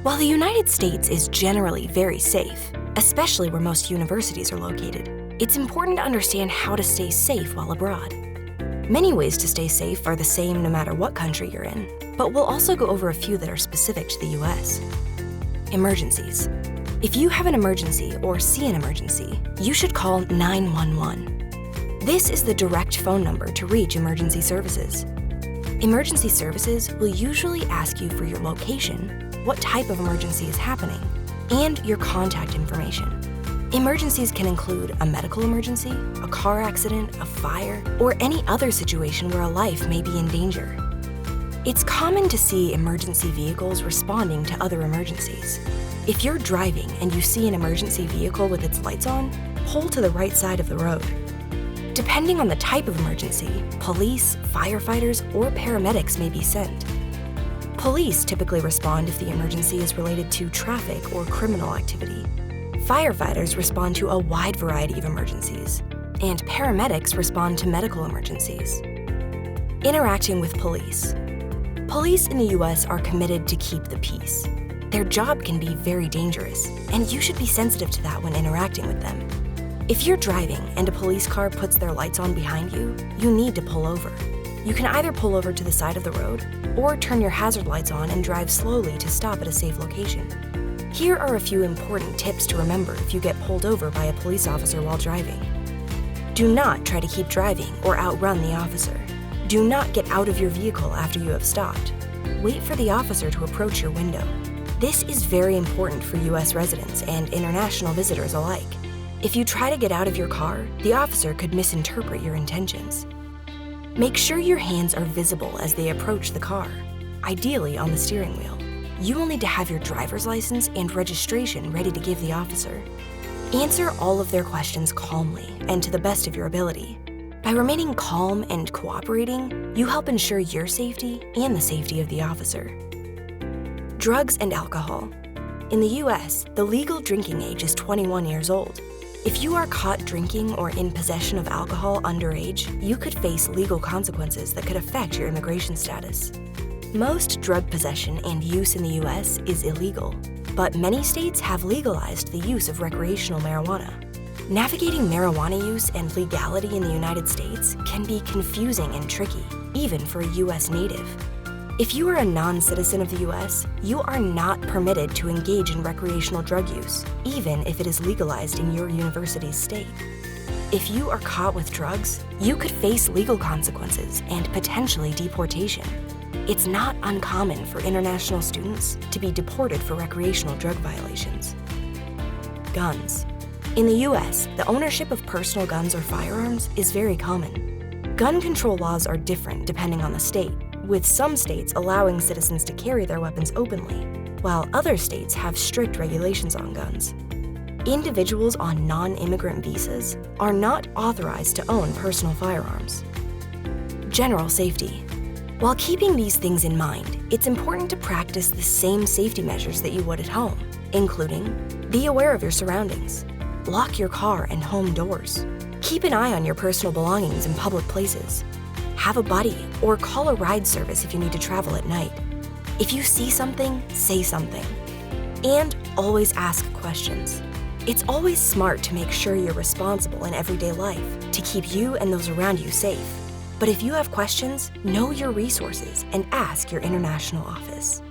While the United States is generally very safe, especially where most universities are located, it's important to understand how to stay safe while abroad. Many ways to stay safe are the same no matter what country you're in, but we'll also go over a few that are specific to the US. Emergencies. If you have an emergency or see an emergency, you should call 911. This is the direct phone number to reach emergency services. Emergency services will usually ask you for your location, what type of emergency is happening, and your contact information. Emergencies can include a medical emergency, a car accident, a fire, or any other situation where a life may be in danger. It's common to see emergency vehicles responding to other emergencies. If you're driving and you see an emergency vehicle with its lights on, pull to the right side of the road. Depending on the type of emergency, police, firefighters, or paramedics may be sent. Police typically respond if the emergency is related to traffic or criminal activity. Firefighters respond to a wide variety of emergencies, and paramedics respond to medical emergencies. Interacting with police. Police in the US are committed to keep the peace. Their job can be very dangerous, and you should be sensitive to that when interacting with them. If you're driving and a police car puts their lights on behind you, you need to pull over. You can either pull over to the side of the road or turn your hazard lights on and drive slowly to stop at a safe location. Here are a few important tips to remember if you get pulled over by a police officer while driving. Do not try to keep driving or outrun the officer. Do not get out of your vehicle after you have stopped. Wait for the officer to approach your window. This is very important for US residents and international visitors alike. If you try to get out of your car, the officer could misinterpret your intentions. Make sure your hands are visible as they approach the car, ideally on the steering wheel. You will need to have your driver's license and registration ready to give the officer. Answer all of their questions calmly and to the best of your ability. By remaining calm and cooperating, you help ensure your safety and the safety of the officer. Drugs and alcohol. In the US, the legal drinking age is 21 years old. If you are caught drinking or in possession of alcohol underage, you could face legal consequences that could affect your immigration status. Most drug possession and use in the US is illegal, but many states have legalized the use of recreational marijuana. Navigating marijuana use and legality in the United States can be confusing and tricky, even for a US native. If you are a non-citizen of the US, you are not permitted to engage in recreational drug use, even if it is legalized in your university's state. If you are caught with drugs, you could face legal consequences and potentially deportation. It's not uncommon for international students to be deported for recreational drug violations. Guns. In the US, the ownership of personal guns or firearms is very common. Gun control laws are different depending on the state, with some states allowing citizens to carry their weapons openly, while other states have strict regulations on guns. Individuals on non-immigrant visas are not authorized to own personal firearms. General safety. While keeping these things in mind, it's important to practice the same safety measures that you would at home, including be aware of your surroundings, lock your car and home doors, keep an eye on your personal belongings in public places, have a buddy or call a ride service if you need to travel at night. If you see something, say something. And always ask questions. It's always smart to make sure you're responsible in everyday life to keep you and those around you safe. But if you have questions, know your resources and ask your international office.